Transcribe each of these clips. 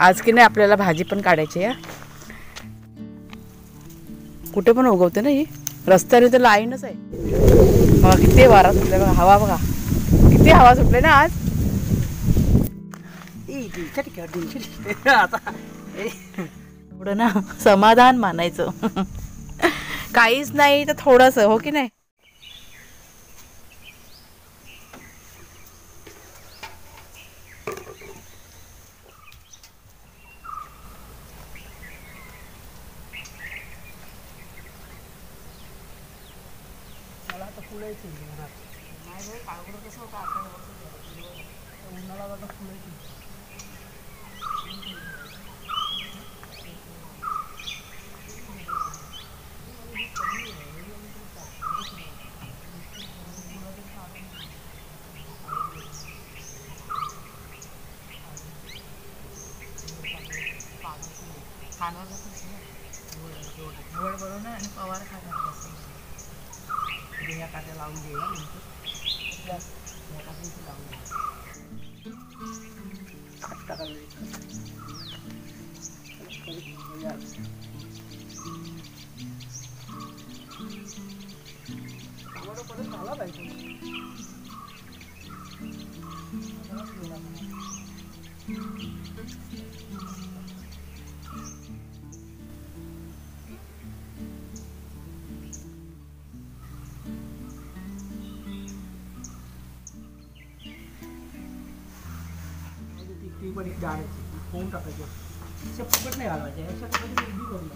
आज की नाही आपल्याला भाजी पण काढायची आहे। कुठे पण उगवते ना ही, रस्त्याने तर लाईनच आहे। बघा किती वारा सुटले, बघा हवा, बघा किती हवा सुटले ना आज। पुढं ना समाधान मानायचं काहीच नाही तर थोडंसं, हो की नाही।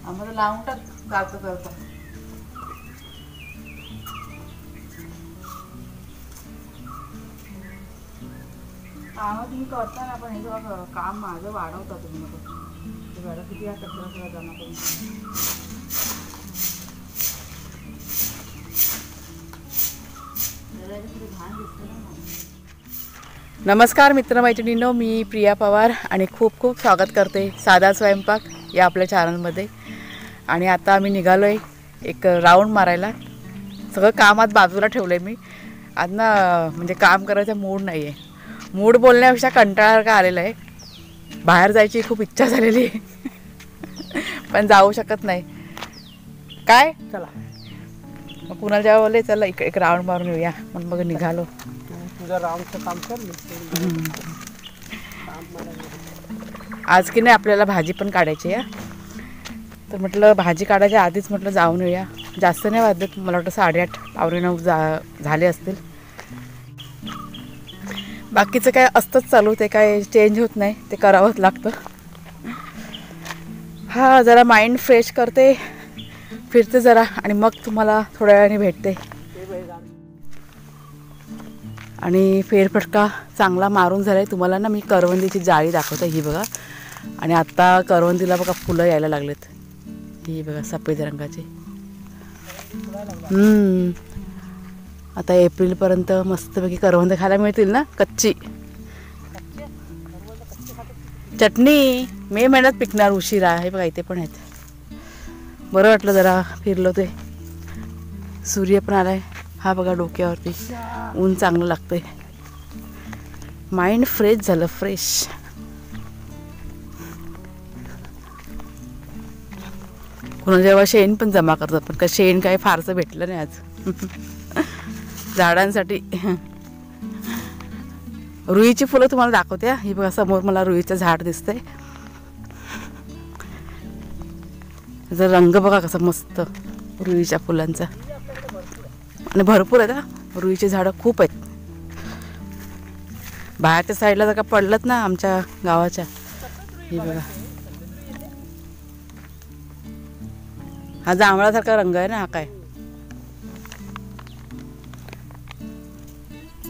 आम्हाला लावून टाक चालतं चालतं। तुम्ही करता ना, पण हे काम माझं वाढवता तुम्ही नको। घरात किती कचरा सगळा जमा करून घाण दिसतं ना। नमस्कार मित्रमैत्रिणींनो, मी प्रिया पवार आणि खूप खूप स्वागत करते साधा स्वयंपाक या आपल्या चॅनलमध्ये। आणि आता आम्ही निघालो आहे एक राऊंड मारायला। सगळं काम आज बाजूला ठेवलं आहे मी, आज ना म्हणजे काम करायचा मूड नाही आहे। मूड बोलण्यापेक्षा कंटाळा का आलेला आहे, बाहेर जायची खूप इच्छा झालेली आहे पण जाऊ शकत नाही। काय चला मग कुणाला जेव्हा बोलले चला एक राऊंड मारून येऊया, मग मग निघालो। तुझं राऊंडचं काम कर। आज की नाही आपल्याला भाजी पण काढायची आहे, तर म्हटलं भाजी काढायच्या आधीच म्हटलं जाऊन येऊया। जास्त नाही वाजत, मला वाटतं 8:30 पावणे 9 झाले असतील। बाकीचं काय असतंच चालू, ते काय चेंज होत नाही, ते करावंच लागतं। हा जरा माइंड फ्रेश करते, फिरते जरा, आणि मग तुम्हाला थोड्या वेळाने भेटते। आणि फेरफटका चांगला मारून झाला आहे। तुम्हाला ना मी करवंदीची जाळी दाखवते, ही बघा। आणि आत्ता करवंदीला बघा फुलं यायला लागलेत, ही बघा सफेद रंगाची। आता एप्रिलपर्यंत मस्तपैकी करवंद खायला मिळतील ना, कच्ची चटणी। मे महिन्यात पिकणार उशिरा, हे बघा इथे पण आहेत। बरं वाटलं जरा फिरलो ते, सूर्य पण आलाय, हा बघा डोक्यावरती, ऊन चांगलं लागतंय, माइंड फ्रेश झालं, फ्रेश। कोणा जेव्हा शेण पण जमा करतात, पण का शेण काही फारसं भेटलं नाही आज झाडांसाठी। रुईची फुलं तुम्हाला दाखवते, ही बघा समोर मला रुईचं झाड दिसतंय। त्याचा रंग बघा कसा मस्त रुईच्या फुलांचा, आणि भरपूर आहेत ना रुईची झाडं, खूप आहेत। बाहेरच्या साईडला जर का पडलंत ना आमच्या गावाच्या, ही बघा हा जांभळासारखा रंग आहे ना, हा काय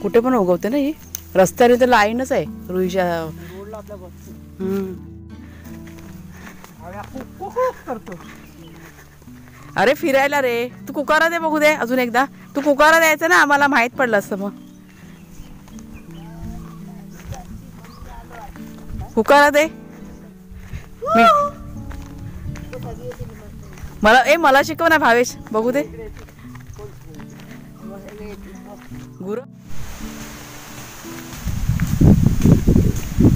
कुठे पण उगवते ना ही, रस्त्याने तर लाईनच आहे रुईच्या। अरे फिरायला रे, तू कुकारा दे बघू दे अजून एकदा, तू कुकारा द्यायचा ना, आम्हाला माहित पडलं असतं। मग कुकारा दे, मला शिकव ना भावेश, बघू दे गुरु।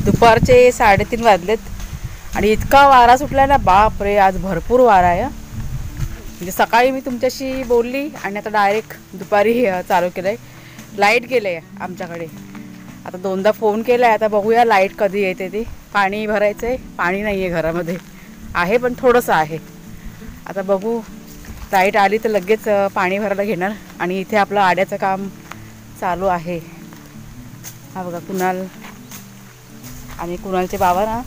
दुपारचे 3:30 वाजलेत आणि इतका वारा सुटला ना, बाप रे, आज भरपूर वारा आहे. म्हणजे सकाळी मी तुमच्याशी बोलली आणि आता डायरेक्ट दुपारी चालू केलं आहे. लाईट गेलं आहे आमच्याकडे. आता 2दा फोन केला आहे. आता बघूया लाईट कधी येते ती. पाणी भरायचं आहे. पाणी नाही आहे घरामध्ये, आहे पण थोडंसं आहे. आता बघू, लाईट आली तर लगेच पाणी भरायला घेणार. आणि इथे आपलं आड्याचं काम चालू आहे. हा बघा, कुणाल आणि कुणालचे बाबा ना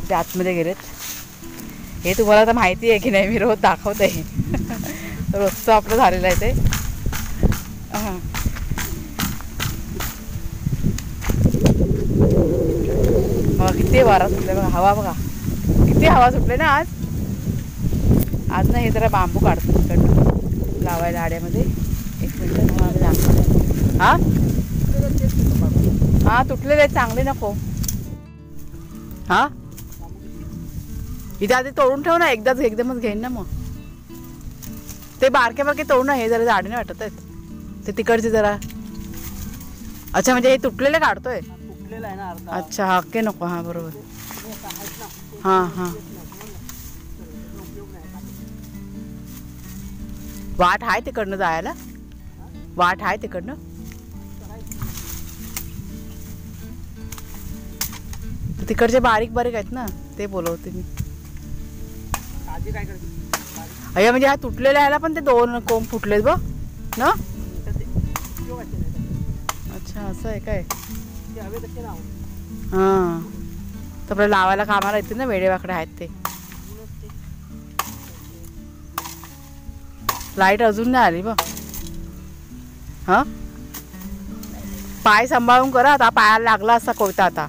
ते आतमध्ये गेलेत. हे तुम्हाला तर माहिती आहे की नाही, मी रोज दाखवते. रोजचं आपलं झालेलं आहे ते. हां, बघा किती वारा सुटले बघा, हवा बघा किती हवा सुटले ना आज. आज ना हे जरा बांबू काढतो तिकडनं लावायला आड्यामध्ये. 1 मिनिट तुम्हाला दाखवते. हां हां, तुटलेले आहेत, चांगले नको. हां, इथे आधी तोडून ठेव ना, एकदाच एकदमच घेईन ना मग. ते बारके बारके तोडून, हे जरा झाडे नाही वाटत आहेत ते तिकडचे जरा. अच्छा, म्हणजे हे तुटलेले काढतोय. अच्छा, हा के नको. हां बरोबर. हां हां, वाट आहे तिकडनं जायला, वाट आहे तिकडनं. तिकडचे बारीक बारीक आहेत ना, ते बोलवते मी. अय्या, म्हणजे हा तुटलेला ह्याला पण ते 2 कोंब फुटलेत बघ ना. अच्छा, असं आहे काय. हां, तर आपल्याला लावायला कामाला येते ना, वेडेवाकडे आहेत ते. लाईट अजून नाही आली बघ. हां, पाय सांभाळून करा, आता पायाला लागला असा कोयता आता.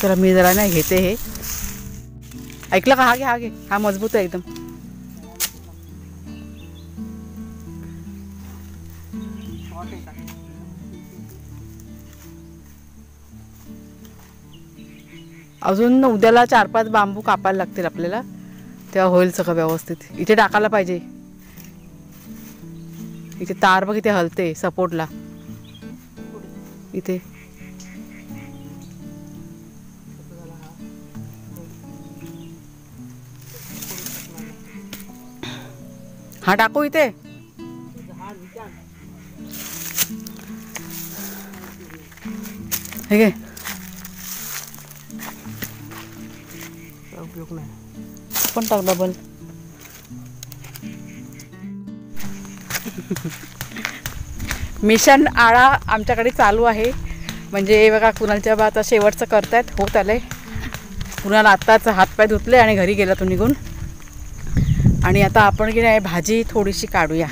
चला मी जरा नाही घेते हे. ऐकलं का, हा घे, हा घे, हा मजबूत आहे एकदम. अजून उद्याला 4-5 बांबू कापायला लागतील आपल्याला, तेव्हा होईल सगळं व्यवस्थित. इथे टाकायला पाहिजे. इथे तार बघ, इथे हलते सपोर्टला इथे. हा टाकू इथे. हे घे, उपयोग नाही पण टाक डबल. मिशन आळा आमच्याकडे चालू आहे. म्हणजे बघा, कुणालच्या बा आता शेवटचं करतायत, होत आले. कुणाला आत्ताच हातपाय धुतले आणि घरी गेला तो निघून. आणि आता आपण की नाही भाजी थोडीशी काढूया.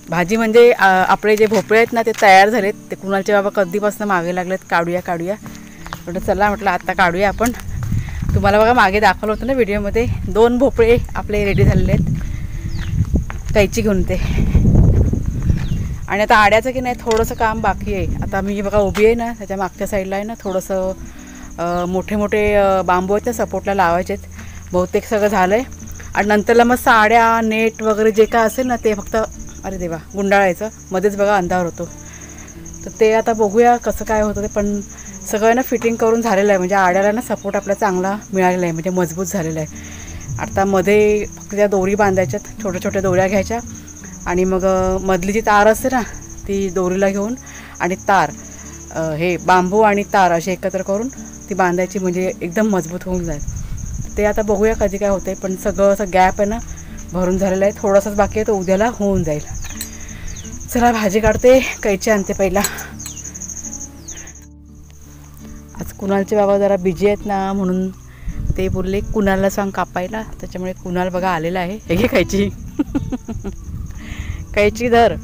भाजी म्हणजे आपले जे भोपळे आहेत ना, ते तयार झालेत. ते कुणालचे बाबा कधीपासून मागे लागलेत, काढूया काढूया. म्हटलं चला, म्हटलं आता काढूया आपण. तुम्हाला बघा मागे दाखवलं होतं ना व्हिडिओमध्ये, 2 भोपळे आपले रेडी झालेले आहेत कैची घेऊन ते. आणि आता आड्याचं की नाही थोडंसं काम बाकी आहे. आता मी बघा उभी आहे ना, त्याच्या मागच्या साईडला आहे ना, थोडंसं मोठे मोठे बांबू आहेत ना सपोर्टला लावायचे आहेत. बहुतेक सगळं झालं आहे. आणि नंतरला मग साड्या, नेट वगैरे जे काय असेल ना, ते फक्त, अरे देवा, गुंडाळायचं. मध्येच बघा अंधार होतो, तर ते आता बघूया कसं काय होतं ते. पण सगळं ना फिटिंग करून झालेलं आहे. म्हणजे आड्याला ना सपोर्ट आपला चांगला मिळालेला आहे, म्हणजे मजबूत झालेला आहे. आता मध्ये फक्त त्या दोरी बांधायच्यात, छोट्या छोट्या दोऱ्या घ्यायच्या. आणि मग मधली जी तार असते ना, ती दोरीला घेऊन आणि तार, हे बांबू आणि तार असे एकत्र करून ती बांधायची, म्हणजे एकदम मजबूत होऊन जाईल. ते आता बघूया कधी काय होतं. पण सगळं असं गॅप आहे ना भरून झालेलं आहे. थोडासाच बाकी आहे, तो उद्याला होऊन जाईल. चला भाजी काढते, कैची आणते पहिला. आज कुणालचे बाबा जरा बिझी आहेत ना, म्हणून ते बोलले कुणालला सांग कापायला. त्याच्यामुळे कुणाल बघा आलेला आहे. हे घे कैची. कैची धर.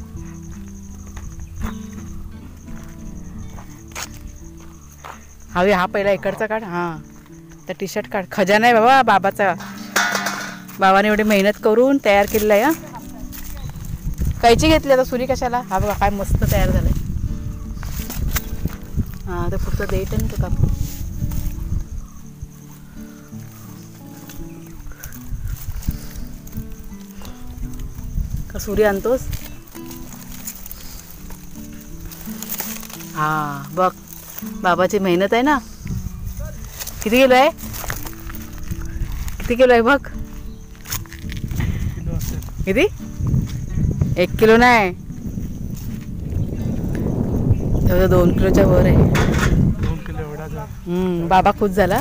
हवे, हा पहिला इकडचा काढ. हां, तर टी शर्ट काढ. खजाना आहे बाबा बाबाचा. बाबाने एवढी मेहनत करून तयार केलेला आहे. हां, कैची घेतली, आता सुरी कशाला. हा बघा काय मस्त तयार झालं आहे. हां, तर पुढचं देत ना तो कापू. का सूर्य आणतोस? हा बघ, बाबाची मेहनत आहे ना. किती किलो आहे? किती किलो आहे बघ. किती? 1 किलो नाही, 2 किलोच्या वर आहे. 2 किलो एवढा. बाबा खुश झाला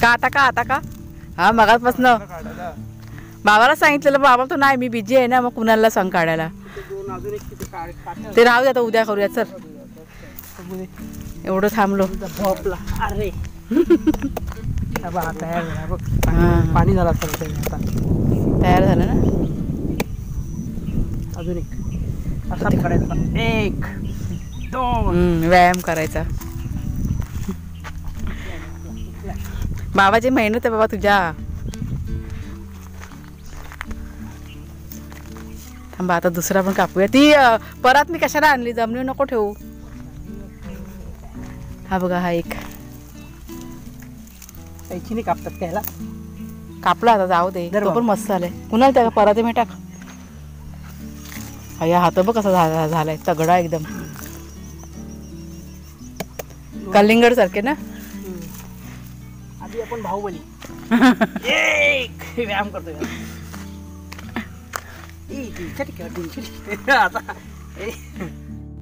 का आता का? हा मगापासून बाबाला सांगितलेलं, बाबा तो नाही मी बिझी आहे ना, मग कुणाला सांग काढायला. ते राहू दे, आता उद्या करूया. चल एवढं थांबलो. अरे पाणी झाला तयार झालं ना. अजून एक असा करायचा. 1 2 व्यायाम करायचा. बाबाची मेहनत आहे बाबा तुझ्या. थांबा आता दुसरा पण कापूया. ती परत मी कशाला आणली, जमिनी नको ठेवू. हा बघा, हा एक कैचीने कापतात त्याला. कापला आता, जाऊ दे. तो पण मस्त झालाय. कुणाला त्या परत मी टाक. या हात बघ कसा झालाय, तगडा एकदम. कलिंगड सारखे ना. आधी आपण बाहुबली. एक व्यायाम करतोय.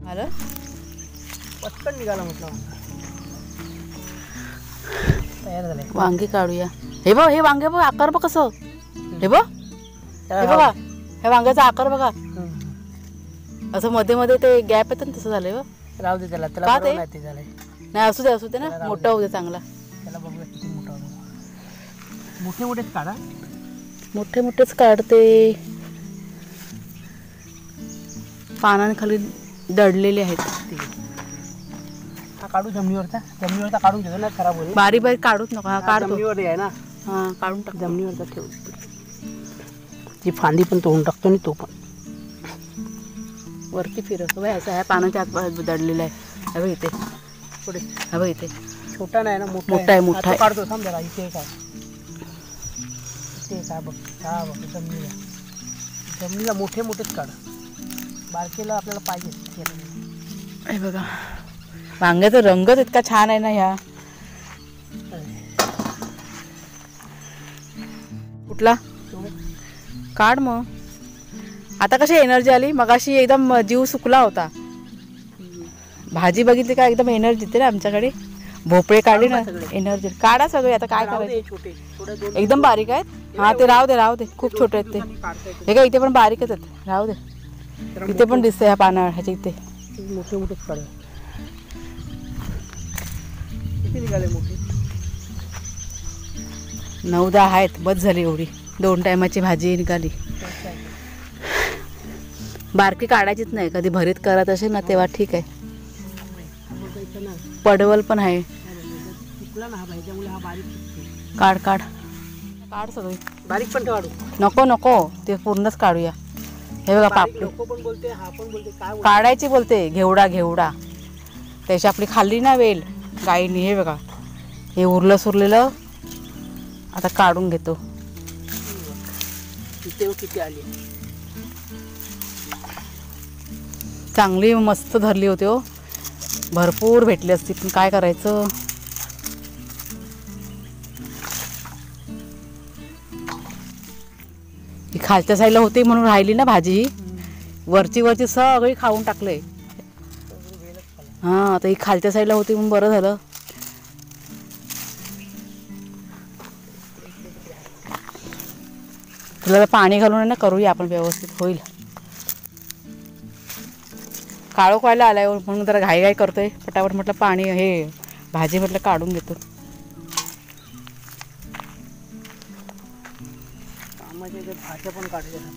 आलं पटकन निघाला म्हटलं. तयार झालंय. वांगी काढूया. हे बघ, हे वांगे बघ, आकार बघ कसं. हे बघ, हे बघा, हे वांग्याचा आकार बघा. असं मध्ये मध्ये ते गॅप येतं ना, तसं झालंय बघ. राहू दे त्याला. का ते? नाही झालंय. नाही, असू दे ना, मोठा होऊ दे चांगला. त्याला बघूया किती मोठा होतो. मोठे मोठेच काढा. मोठे मोठेच काढते. पानांखाली दडलेले आहेत. हा काढू जमिनीवरचा काढून घेतो ना, खराब होईल. बारीक बारीक काढूच नका. हा काढतो. जमिनीवर आहे ना. हा काढून टाक. जमिनीवरचा ठेव. ती फांदी पण तोडून टाकतो आणि तो पण वरती फिरवतो बाय. असं ह्या पानाच्या आत दडलेला आहे. हा बघ इथे, पुढे. हा बघ इथे. छोटा नाही ना, मोठा आहे. मोठा आहे. काढतो थांब जरा. इथे काय, इथे काय बघ. हा बघ, जमिनीला मोठे मोठेच काढ. बारकेला आपल्याला पाहिजे. हे बघा, वांग्याचा रंगच इतका छान आहे ना ह्या. कुठला काढ मग. आता कशी एनर्जी आली. मगाशी एकदम जीव सुकला होता. भाजी बघितली का एकदम एनर्जी येते ना आमच्याकडे. भोपळे काढले ना, एनर्जी. काढा सगळे. आता काय करायचं. एकदम बारीक आहेत. हा ते राहू दे. खूप छोटे आहेत ते. हे काय इथे पण बारीकच आहेत. राहू दे. इथे पण दिसते ह्या पानावर, ह्याच्या इथे मोठे मोठेच काढ. किती निघाले मोठे? 9-10 आहेत. बस झाली एवढी. 2 टायमाची भाजी निघाली. बारकी काढायचीच नाही. कधी भरीत करत असेल ना तेव्हा ठीक आहे. पडवल पण आहे. काढ काढ काढ सगळी. बारीक पण काढू नको ते पूर्णच काढूया. हे बघा पापडी पण बोलते, हा पण बोलते. काय काढायची बोलते. घेवडा त्याची आपली खाल्ली ना वेल गाईनी. हे बघा, हे उरलं सुरलेलं आता काढून घेतो. किती आली. चांगली मस्त धरली होती हो. भरपूर भेटली असती, पण काय करायचं. ही खालच्या साईडला होती म्हणून राहिली ना भाजी. ही वरची सगळी खाऊन टाकले. हा, आता ही खालच्या साईडला होती म्हणून बरं झालं. तुला पाणी घालून ना करूया आपण, व्यवस्थित होईल. काळोख व्हायला आलाय म्हणून जरा घाई करतोय. पटापट म्हटलं पाणी, हे भाजी म्हटलं काढून घेतो.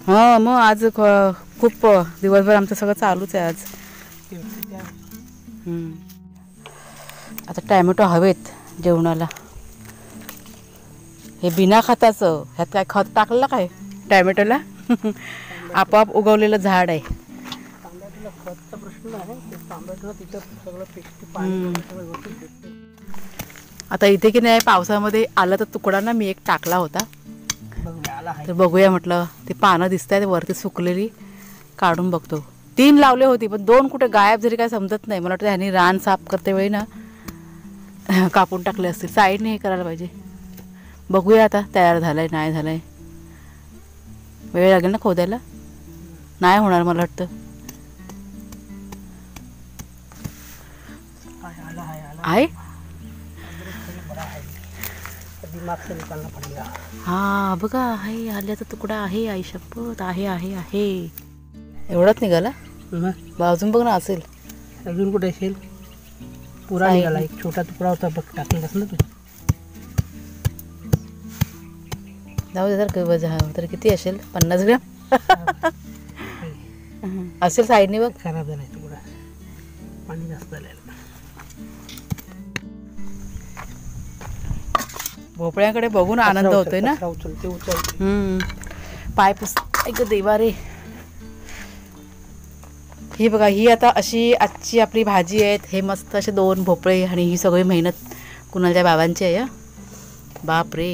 हा मग आज खूप दिवसभर आमचं सगळं चालूच आहे आज. आता टॅमॅटो हवेत जेवणाला. हे बिना खताचं. ह्यात काय खत टाकलं काय टॅमॅटोला? आपोआप उगवलेलं झाड आहे. आता इथे की नाही पावसामध्ये आला तर तुकडा ना मी एक टाकला होता. आला आहे. तर बघूया म्हटलं, ते पानं दिसत आहेत वरती सुकलेली, काढून बघतो. 3 लावले होती पण 2 कुठे गायब जरी काय समजत नाही. मला वाटतं ह्यानी रान साफ करते वेळी ना कापून टाकले असतील. साईडने हे करायला पाहिजे. बघूया आता तयार झालंय नाही झालंय. वेळ लागेल ना खोदायला, नाही होणार मला वाटतं. आला आहे आला आहे बड़ा है. दिमाग से निकालना पड़ेगा. हा बघा, आहे आल्याचा तुकडा आहे. आई शपथ, आहे आहे आहे. एवढाच निघाला. अजून बघ ना असेल. अजून कुठे असेल. पुरा आहे. निघाला. एक छोटा तुकडा होता बघ, टाकलेलास ना तू. जाऊ दे तर वजा तर किती असेल, 50 ग्रॅम असेल. साईडने बघ. खराब झाला तुकडा, पाणी जास्त झालं. भोपळ्याकडे बघून आनंद होतोय ना. उचलते उचलते. पाय पुस ऐक देवा रे. ही बघा, ही आता अशी आजची आपली भाजी आहेत. हे मस्त असे 2 भोपळे आणि ही सगळी मेहनत कुणालच्या बाबांची आहे. बाप रे.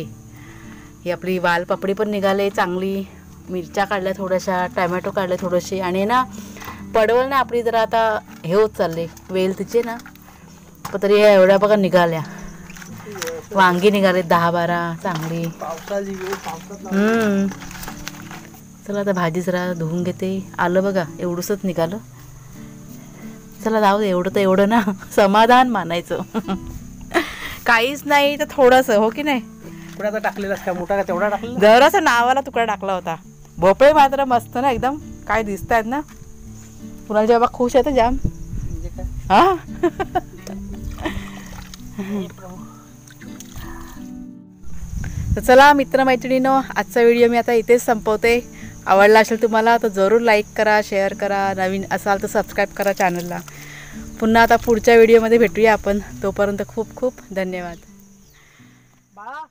ही आपली वालपापडी पण निघाले चांगली. मिरच्या काढल्या थोड्याशा, टमॅटो काढले थोडेसे. आणि ना पडवळ ना आपली जरा आता हे होत चालले, वेल तिचे ना. पण तरी ह्या एवढ्या बघा निघाल्या. वांगी निघाले 10-12 चांगली. चला आता भाजी जरा धुवून घेते. आलं बघा एवढंच निघालं. चला जाऊ दे, एवढं तर एवढं ना, समाधान मानायचं. काहीच नाही तर थोडंसं, हो की नाही. तुकडा तर टाकलेलास का, मोठा का तेवढा टाकलेला. जरासा नावाला तुकडा टाकला होता. भोपळे मात्र मस्त ना एकदम, काय दिसत आहेत ना. कुणाल बाबा खुश आहे तर जाम. म्हणजे काय. हा तर चला मित्रमैत्रिणींनो, आजचा व्हिडिओ मी आता इथेच संपवते. आवडला असेल तुम्हाला तर जरूर लाईक करा, शेअर करा. नवीन असाल तर सबस्क्राईब करा चॅनलला. पुन्हा आता पुढच्या व्हिडिओमध्ये भेटूया आपण. तोपर्यंत खूप खूप धन्यवाद. बाळा